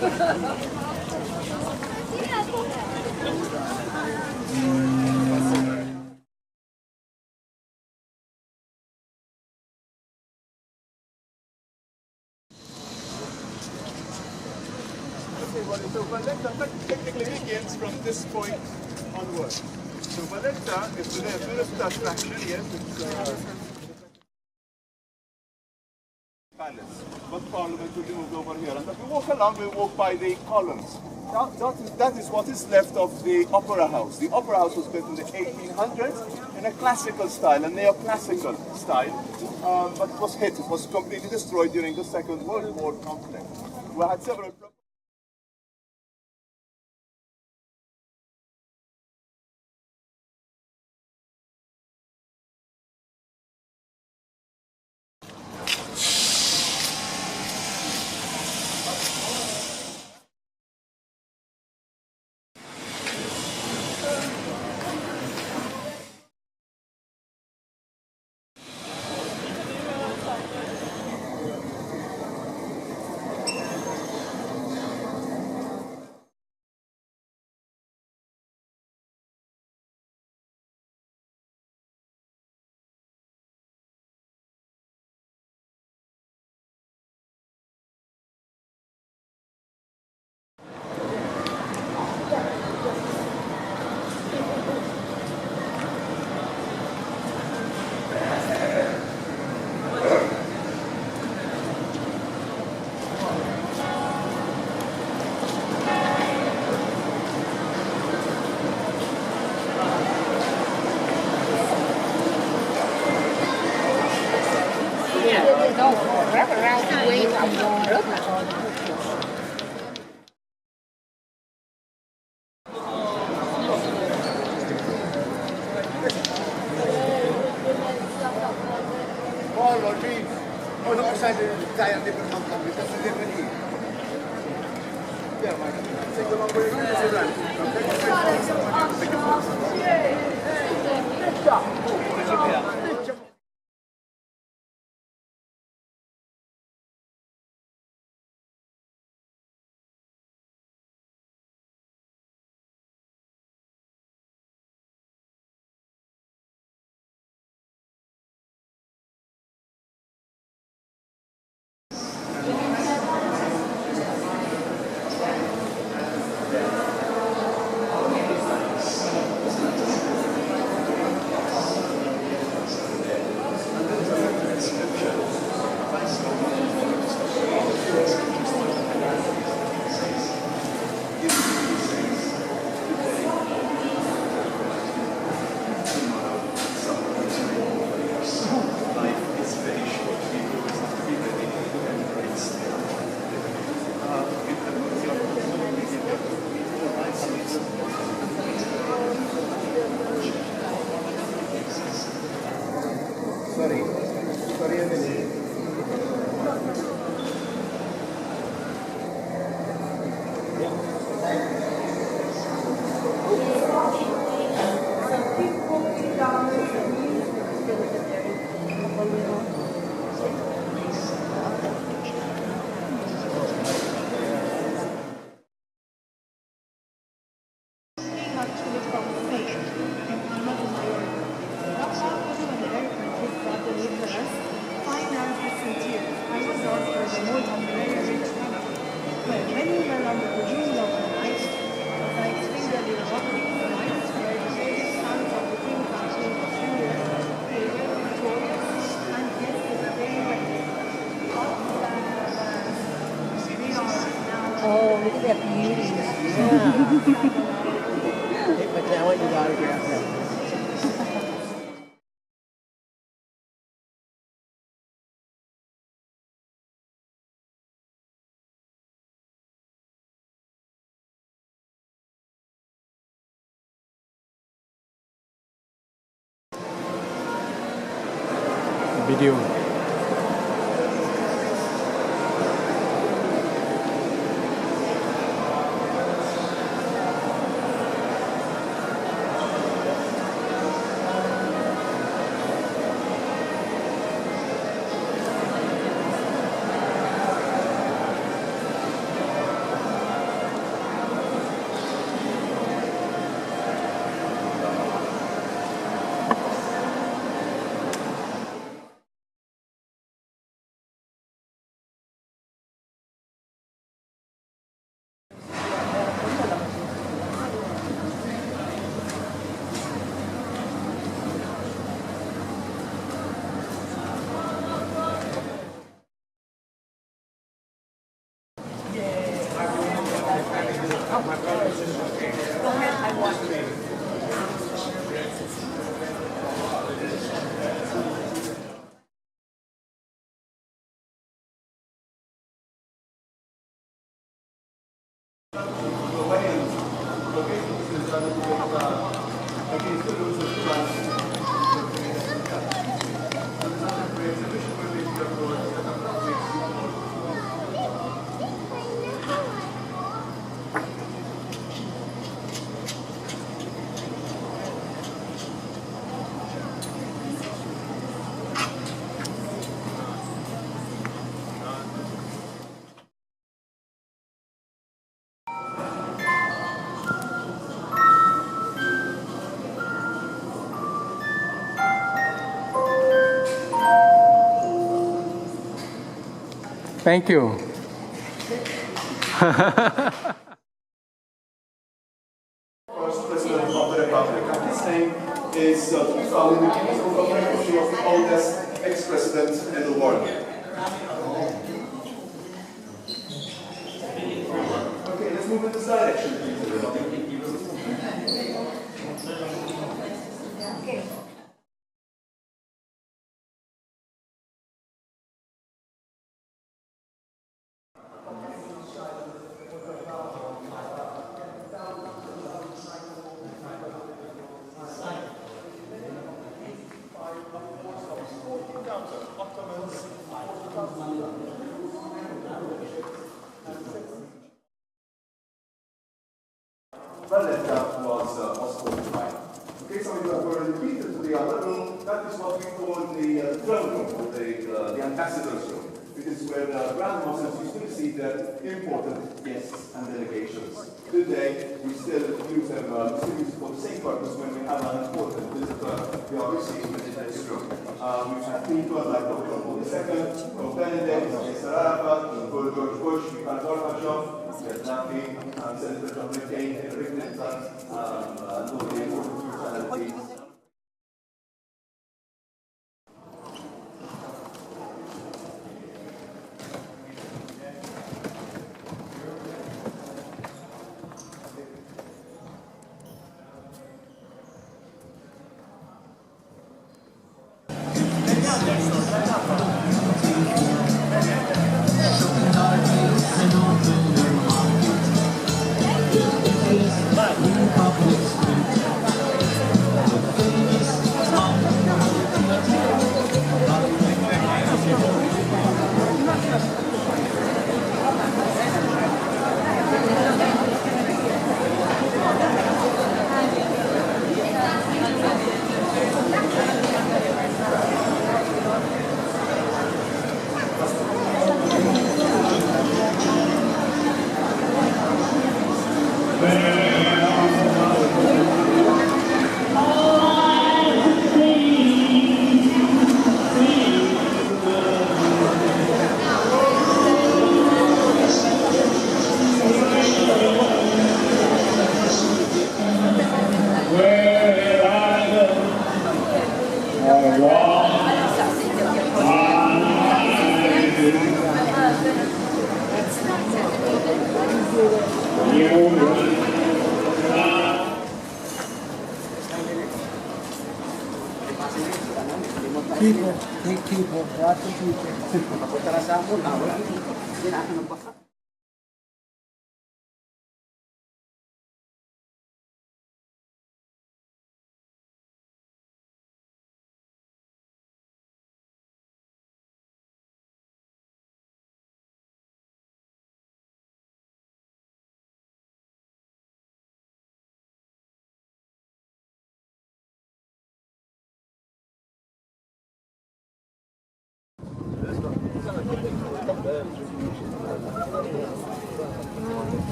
So Valleta technically begins from this point onward. So Valleta is the tourist attraction, yes, it's palace. But Parliament will be moved over here. And as we walk along, we walk by the columns. That is what is left of the Opera House. The Opera House was built in the 1800s in a classical style, a neoclassical style, but it was hit. It was completely destroyed during the Second World War conflict. We had several rất là rau quy trồng rất là Oh, look at that beauty. Yeah. But now I want you to autograph that. Video. against the rules of trust. Thank you. First President of the Republic, and his name is to be found in the Guinness Book of Records of the oldest ex-president in the world. Okay, let's move in this direction, please. Valleta was fortified. Okay, so we were repeated to the other room. That is what we call the throne room, the ambassador's room. It is where the Grand Masters used to receive their important guests and delegations. Today, we still use them for the same purpose when we have an important visitor. We are received in this room. We've had people like Dr. Paul II, Pope Benedict, Mr. Arafat, George Bush, Mikhail Gorbachev, Gaddafi, Senator John McCain, Hillary Clinton, and all the important personalities. People, take people, lots of people.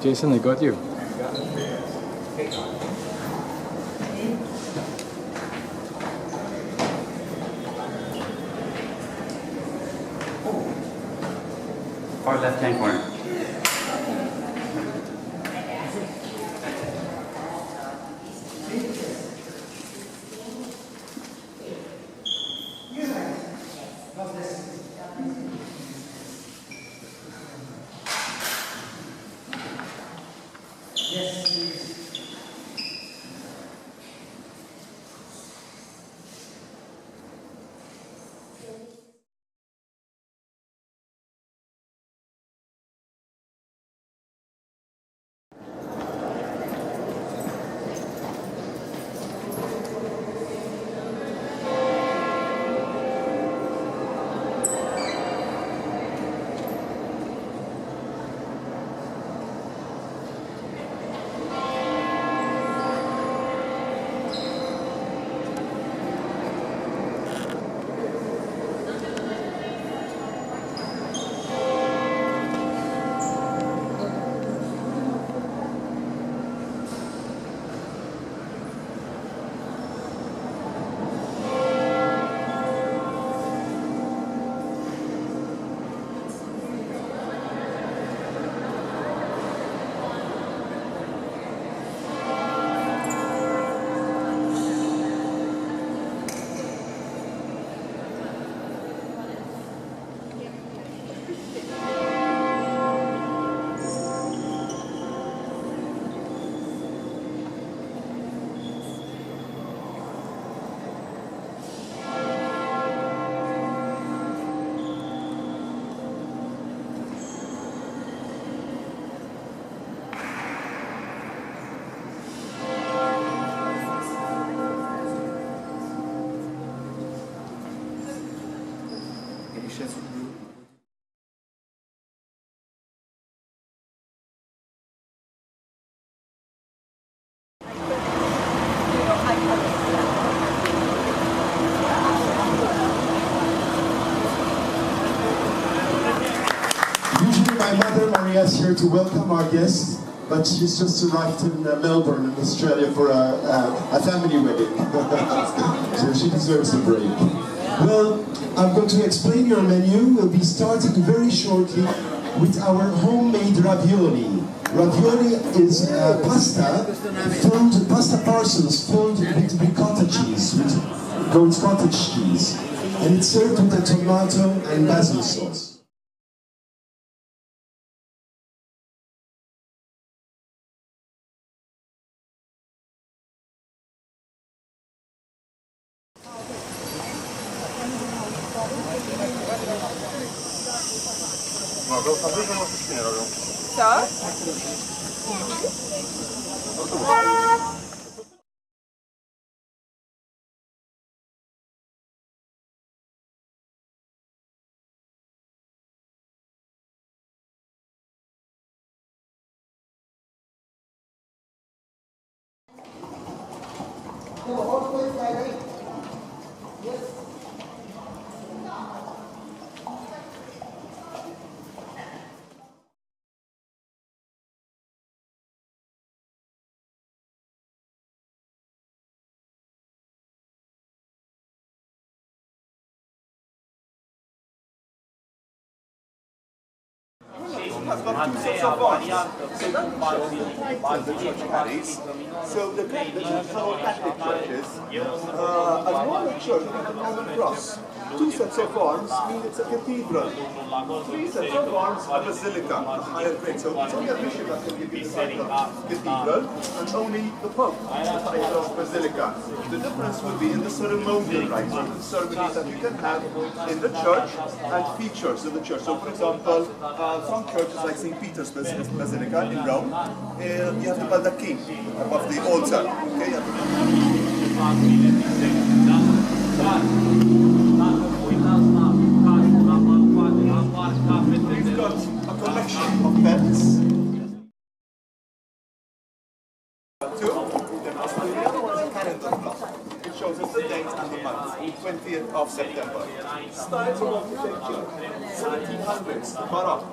Jason, I got you. Far left-hand corner. Usually my mother Maria is here to welcome our guests, but she's just arrived in Melbourne, in Australia for a family wedding. So she deserves a break. Well, I'm going to explain your menu. We'll be starting very shortly with our homemade ravioli. Ravioli is pasta parcels filled with ricotta cheese, with goat's cottage cheese. And it's served with a tomato and basil sauce. Has got two sets of arms. So that shows the church carries. So the traditional Catholic churches, a normal church with a common cross. Two sets of arms mean it's a cathedral. Three sets of arms, a basilica, a higher grade. So it's only a bishop that can give you the title of cathedral, and only the pope the title of basilica. The difference would be in the ceremonial rites, or the ceremonies that you can have in the church and features in the church. So for example, some churches like St. Peter's Basilica in Rome, you have the baldachin above the altar. Okay? We've got a collection of beds. Two. The other one is a calendar clock. It shows shows us the date and the month, 20th of September. Styles of architecture, 1700s, Baroque.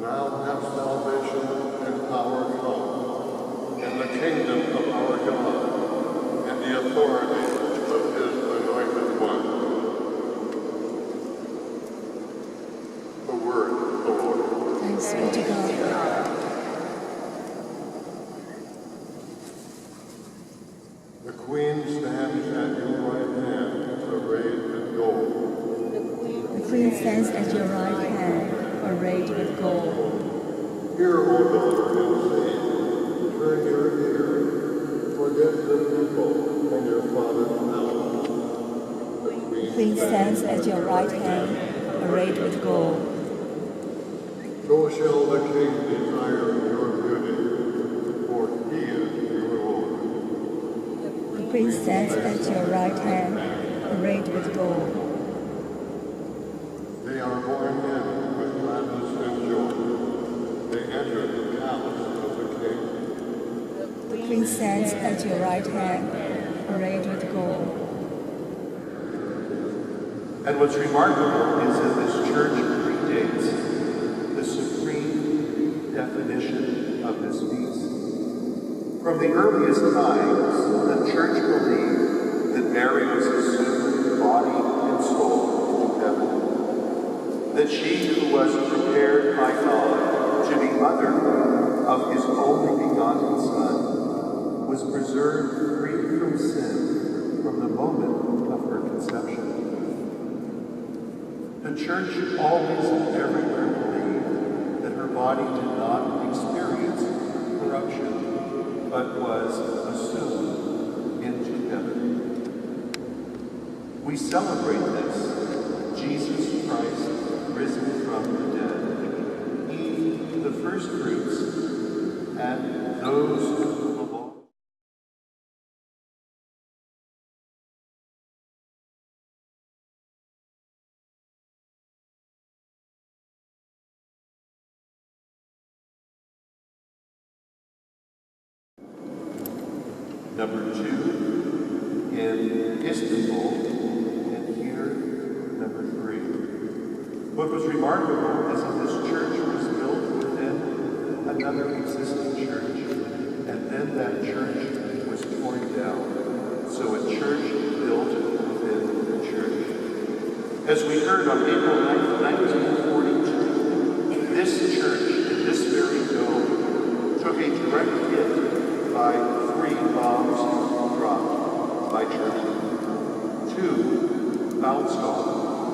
Now have salvation and power come, and the kingdom of our God, and the authority of his anointed one. The word of the Lord. Thanks be to God. The Queen stands at your right hand, arrayed in gold. The Queen stands at your right hand, arrayed with gold. Hear, O daughter, and see, turn your ear, forget your people and your father's house. The Queen stands at your right hand, arrayed with gold. So shall the king desire your beauty, for he is your Lord. The Queen stands at your right hand, arrayed with gold. They are born in with gladness and joy. They enter the palace of the king. The Queen stands at your right hand, arrayed with gold. And what's remarkable is that this church From the earliest times, the Church believed that Mary was assumed body and soul to heaven, that she who was prepared by God to be mother of his only begotten Son was preserved free from sin from the moment of her conception. The Church always and everywhere believed that her body did not experience corruption, but was assumed into heaven. We celebrate this, Jesus Christ risen from the dead, he, the first fruits, and those who belong. Number 2 in Istanbul, and here, number 3. What was remarkable is that this church was built within another existing church, and then that church was torn down. So a church built within the church. As we heard on April 9th, 1942, this church in this very dome took a direct hit by 3 bombs dropped by Germany. 2 bounced off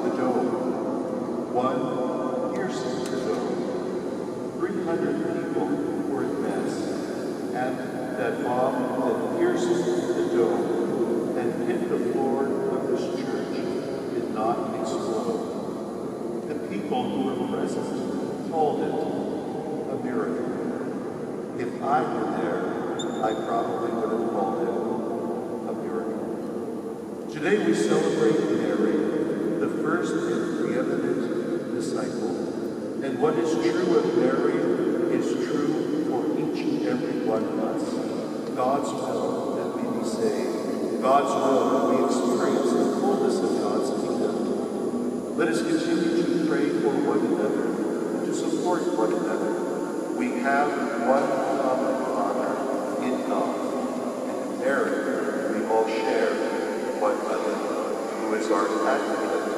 the dome. 1 pierced the dome. 300 people were at mass, and that bomb that pierced the dome and hit the floor of this church did not explode. The people who were present called it a miracle. If I were there, I probably would have called it a miracle. Today we celebrate Mary, the first and preeminent disciple. And what is true of Mary is true for each and every one of us. God's will that we be saved. God's will that we experience the fullness of God's kingdom. Let us continue to pray for one another and to support one another. We have one common Father in God, and in Mary we all share one mother, who is our advocate